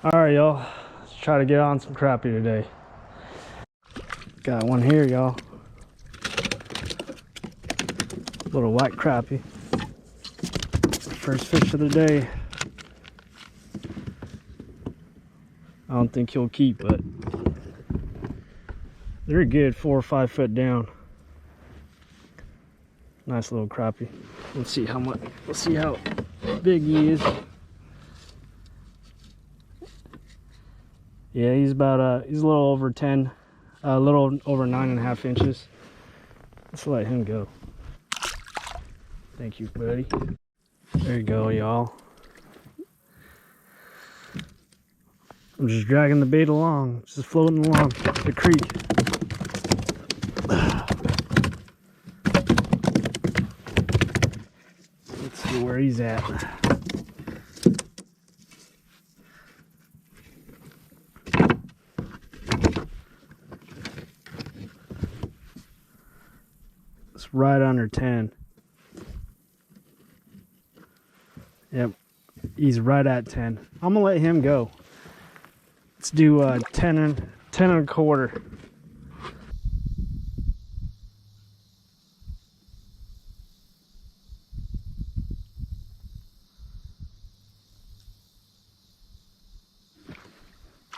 All right, y'all. Let's try to get on some crappie today. Got one here, y'all. Little white crappie. First fish of the day. I don't think he'll keep, but they're good 4 or 5 foot down. Nice little crappie. Let's see how much. Let's see how big he is. Yeah, he's about he's a little over 10, a little over 9.5 inches. Let's let him go. Thank you, buddy. There you go, y'all. I'm just dragging the bait along, just floating along the creek. Let's see where he's at. It's right under 10. Yep, he's right at 10. I'm gonna let him go. Let's do 10 and a quarter.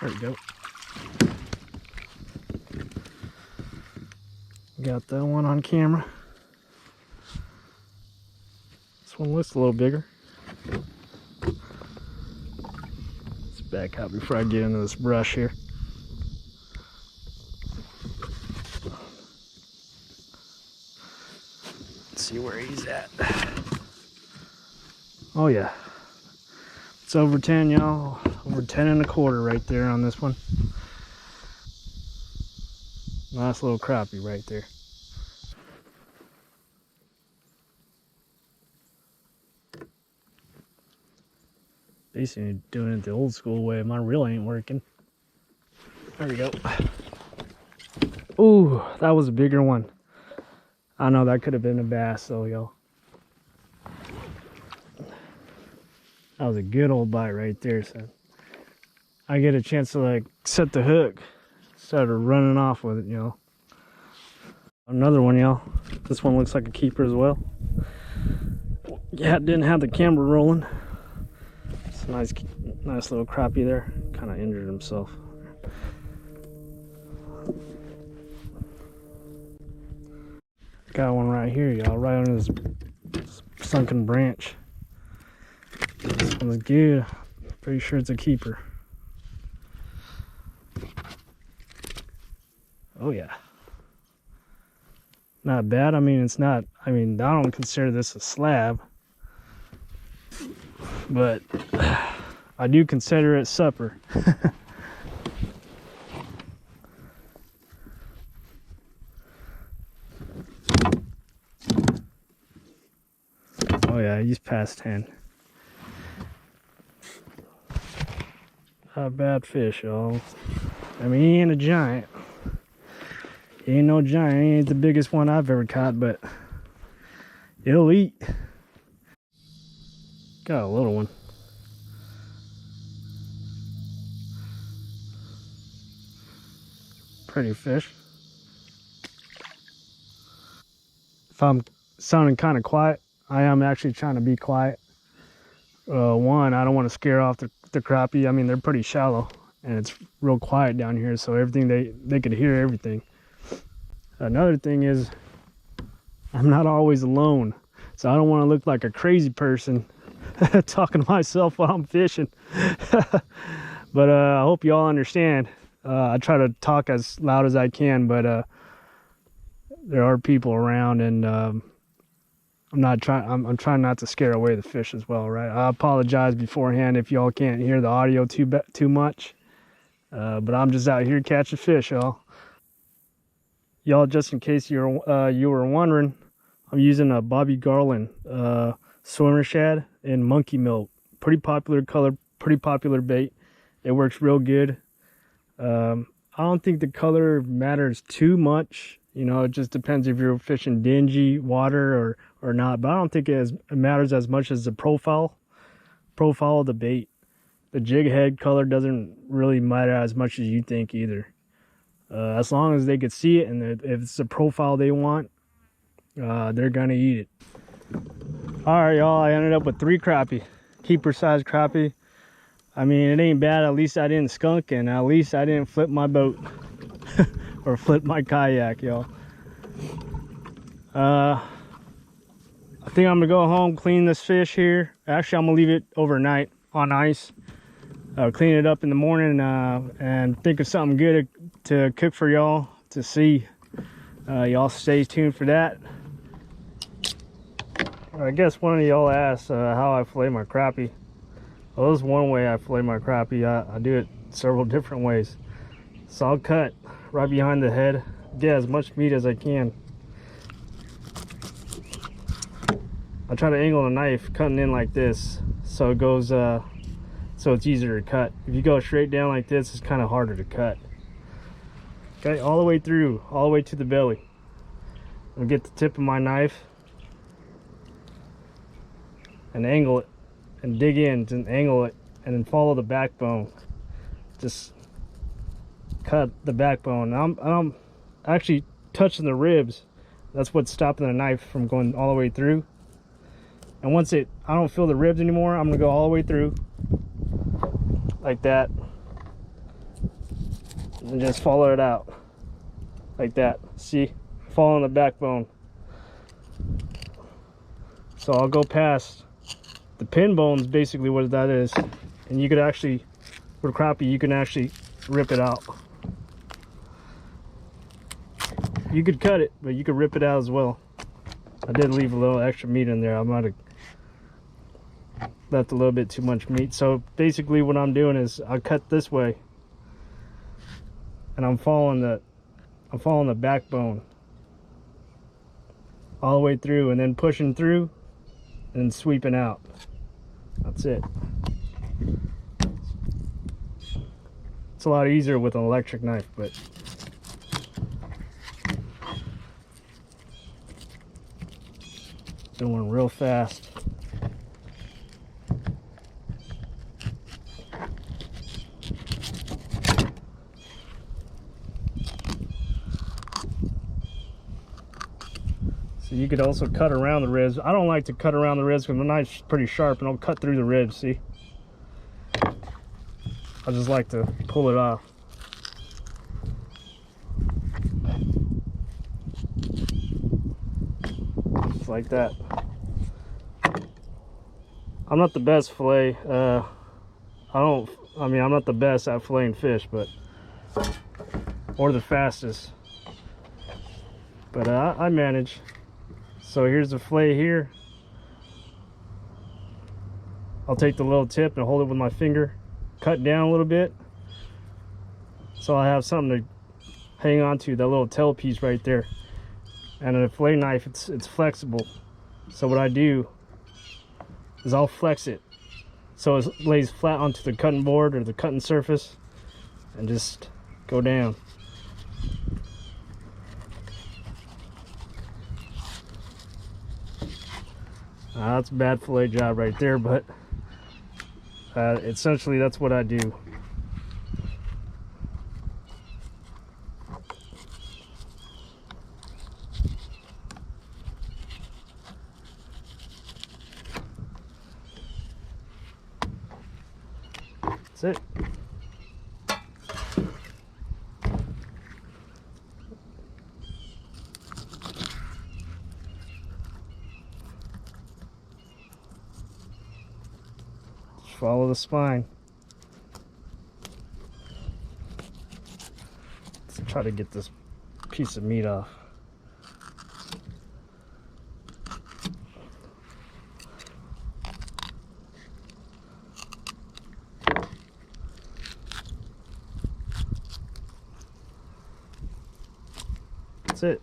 There we go. Got that one on camera. This one looks a little bigger. Let's back out before I get into this brush here. Let's see where he's at. Oh yeah. It's over 10, y'all. Over 10 and a quarter right there on this one. Nice little crappie right there. Basically doing it the old school way. Mine really ain't working. There we go. Ooh, that was a bigger one. I know that could have been a bass though, y'all. That was a good old bite right there, son. I get a chance to like set the hook instead of running off with it, you know. Another one, y'all. This one looks like a keeper as well. Yeah, it didn't have the camera rolling. It's a nice little crappie there. Kind of injured himself. Got one right here, y'all, right on this sunken branch. This one's good. Pretty sure it's a keeper. Oh yeah. Not bad. I mean, it's not, I don't consider this a slab, but I do consider it supper. Oh yeah, he's past 10. Not a bad fish, y'all. I mean, he ain't a giant. He ain't no giant. He ain't the biggest one I've ever caught, but it'll eat. Got a little one. Pretty fish. If I'm sounding kind of quiet, I am actually trying to be quiet. One, I don't want to scare off the crappie. I mean, they're pretty shallow and it's real quiet down here, so everything they could hear everything. Another thing is I'm not always alone, so I don't want to look like a crazy person talking to myself while I'm fishing. But I hope you all understand. I try to talk as loud as I can, but there are people around, and I'm trying not to scare away the fish as well, right? I apologize beforehand if y'all can't hear the audio too much, but I'm just out here catching fish, y'all. Y'all, just in case you were wondering, I'm using a Bobby Garland Swim'R shad in monkey milk. Pretty popular color, pretty popular bait. It works real good. I don't think the color matters too much. You know, it just depends if you're fishing dingy water or not. But I don't think it matters as much as the profile of the bait. the jig head color doesn't really matter as much as you think either. As long as they could see it, and if it's the profile they want, they're gonna eat it. All right, y'all, I ended up with 3 crappie, keeper size crappie. I mean, it ain't bad. At least I didn't skunk, and at least I didn't flip my boat or flip my kayak, y'all. I think I'm gonna go home, clean this fish here. Actually, I'm gonna leave it overnight on ice. Clean it up in the morning and think of something good to cook for y'all to see. Y'all stay tuned for that. I guess one of y'all asked how I fillet my crappie. Well, this is one way I fillet my crappie. I do it several different ways. So I'll cut right behind the head, get as much meat as I can. I try to angle the knife cutting in like this, so it goes so it's easier to cut. If you go straight down like this, it's kind of harder to cut. Okay, all the way through, all the way to the belly. I'll get the tip of my knife and angle it and dig in and angle it, and then follow the backbone. Just cut the backbone. I'm actually touching the ribs. That's what's stopping the knife from going all the way through. And once I don't feel the ribs anymore, I'm gonna go all the way through like that, and just follow it out like that. See, following the backbone. So I'll go past the pin bones, basically what that is, and you could actually, with crappie, you can actually rip it out. You could cut it, but you could rip it out as well. I did leave a little extra meat in there. I might have left a little bit too much meat. So basically what I'm doing is I cut this way, and I'm following the backbone all the way through, and then pushing through and then sweeping out. That's it. It's a lot easier with an electric knife, but doing real fast. So you could also cut around the ribs. I don't like to cut around the ribs because the knife's pretty sharp and I'll cut through the ribs, see? I just like to pull it off. Just like that. I'm not the best fillet. I'm not the best at filleting fish, but, or the fastest. But I manage. So here's the fillet here. I'll take the little tip and hold it with my finger, cut down a little bit, so I have something to hang on to, that little tail piece right there. And a fillet knife, it's flexible. So what I do is I'll flex it so it lays flat onto the cutting board or the cutting surface, and just go down. That's a bad fillet job right there, but essentially that's what I do. That's it. Follow the spine. Let's try to get this piece of meat off. That's it.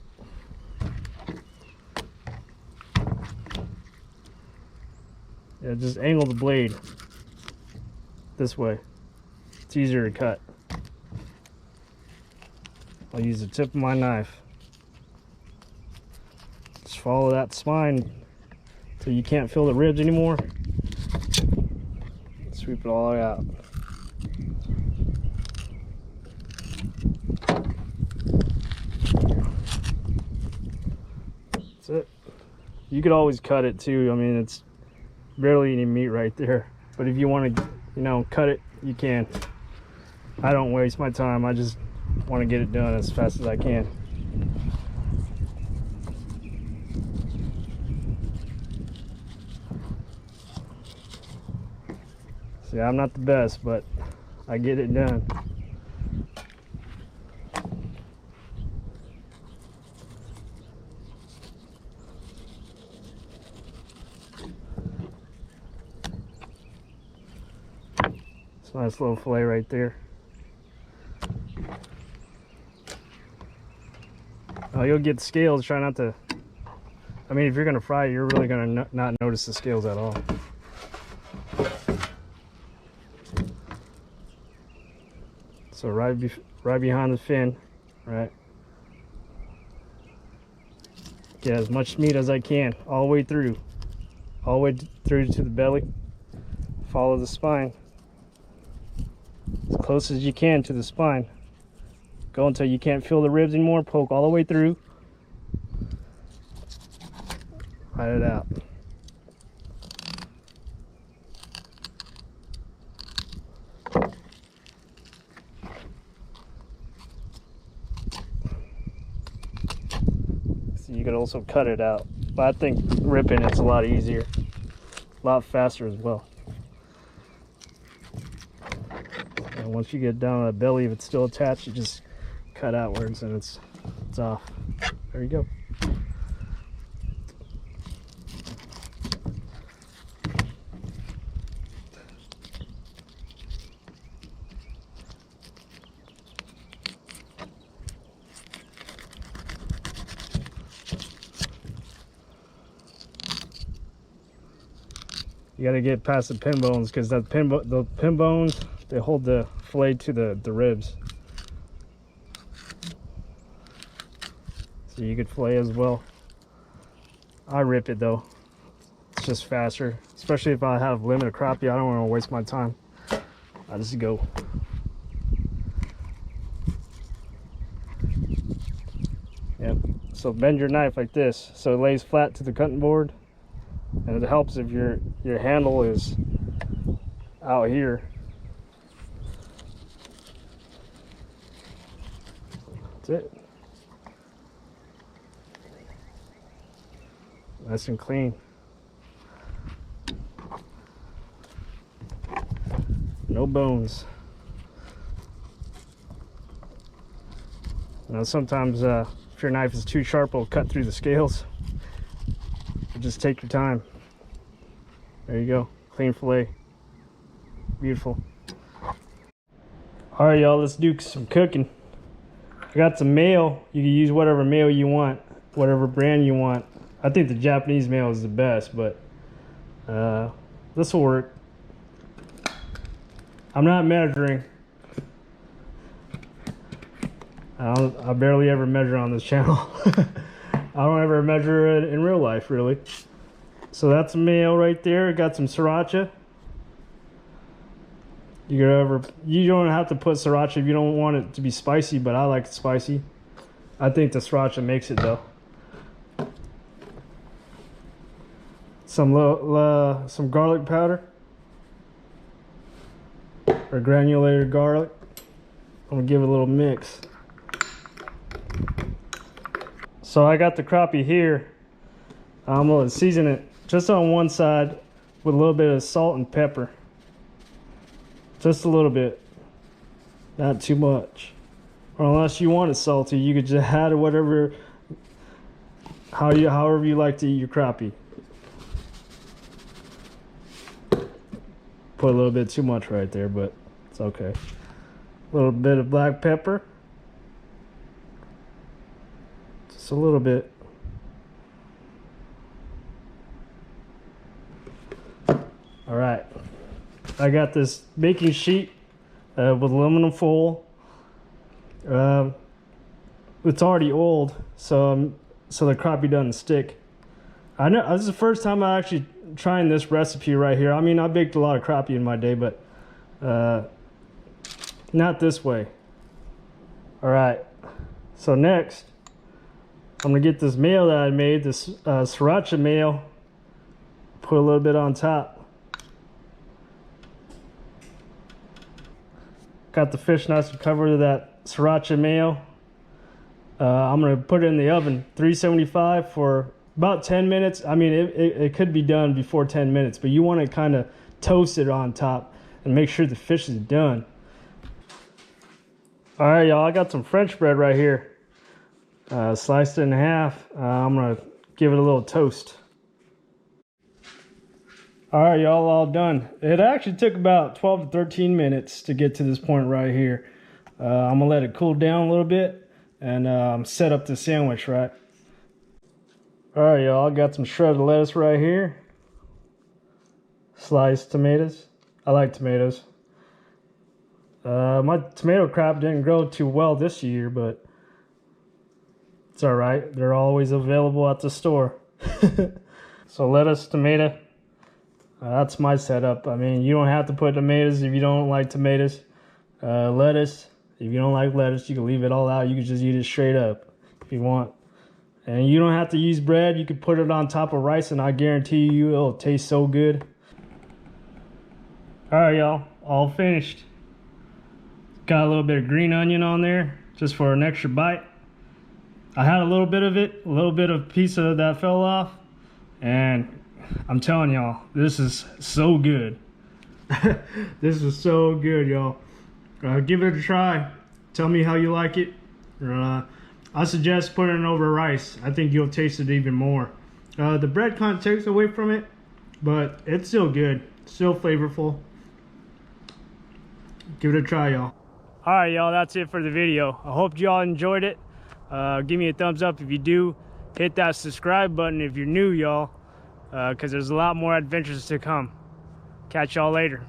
Yeah, just angle the blade this way. It's easier to cut. I'll use the tip of my knife. Just follow that spine till you can't feel the ribs anymore. Just Sweep it all the way out. That's it. You could always cut it too. I mean, it's barely any meat right there. But if you want to, you know, cut it, you can. I don't waste my time. I just want to get it done as fast as I can. See, I'm not the best, but I get it done. It's a nice little fillet right there. Oh, you'll get scales. Try not to. I mean, if you're gonna fry it, you're really gonna not notice the scales at all. So right behind the fin, right? Get as much meat as I can, all the way through to the belly. Follow the spine as close as you can to the spine. Go until you can't feel the ribs anymore. Poke all the way through. Hide it out. So you could also cut it out, but I think ripping it's a lot easier, a lot faster as well. And once you get down to the belly, if it's still attached, you just cut outwards and it's off. There you go. You got to get past the pin bones, because the pin bones, they hold the fillet to the ribs. So you could fillet as well. I rip it though. It's just faster, especially if I have limited crappie. I don't want to waste my time. I just go. Yep. So bend your knife like this so it lays flat to the cutting board. And it helps if your handle is out here. That's it. Nice and clean. No bones. Now sometimes if your knife is too sharp, it'll cut through the scales. Just take your time. There you go. Clean fillet. Beautiful. Alright y'all, let's do some cooking. I got some mayo. You can use whatever mayo you want, whatever brand you want. I think the Japanese mayo is the best, but this will work. I'm not measuring. I barely ever measure on this channel. I don't ever measure it in real life, really. So that's mayo right there. Got some sriracha. You don't have to put sriracha if you don't want it to be spicy, but I like it spicy. I think the sriracha makes it though. Some garlic powder, or granulated garlic. I'm gonna give it a little mix. So I got the crappie here. I'm gonna season it just on one side with a little bit of salt and pepper. Just a little bit, not too much. Or unless you want it salty, you could just add whatever, however you like to eat your crappie. Put a little bit too much right there, but it's okay. A little bit of black pepper. Just a little bit. All right, I got this baking sheet with aluminum foil. It's already oiled, so the crappie doesn't stick. I know this is the first time I actually trying this recipe right here. I mean, I baked a lot of crappie in my day, but not this way. All right, so next I'm gonna get this mayo that I made, this sriracha mayo, put a little bit on top. Got the fish nice and covered with that sriracha mayo. I'm gonna put it in the oven, 375 for about 10 minutes. I mean, it could be done before 10 minutes, but you want to kind of toast it on top and make sure the fish is done. All right, y'all, I got some French bread right here. Sliced it in half. I'm gonna give it a little toast. All right, y'all, all done. It actually took about 12 to 13 minutes to get to this point right here. I'm gonna let it cool down a little bit and set up the sandwich, right? All right, y'all, I got some shredded lettuce right here. Sliced tomatoes. I like tomatoes. My tomato crop didn't grow too well this year, but it's all right. They're always available at the store. So lettuce, tomato. That's my setup. I mean, you don't have to put tomatoes if you don't like tomatoes. Lettuce, if you don't like lettuce, you can leave it all out. You can just eat it straight up if you want. And you don't have to use bread. You can put it on top of rice, and I guarantee you it'll taste so good. All right, y'all, all finished. Got a little bit of green onion on there just for an extra bite. I had a little bit of it, a little bit of piece of that fell off, and I'm telling y'all, this is so good. This is so good, y'all. Give it a try. Tell me how you like it. I suggest putting it over rice. I think you'll taste it even more. The bread kind of takes away from it, but it's still good, still flavorful. Give it a try, y'all. All right, y'all, that's it for the video. I hope y'all enjoyed it. Give me a thumbs up if you do. Hit that subscribe button if you're new, y'all, because there's a lot more adventures to come. Catch y'all later.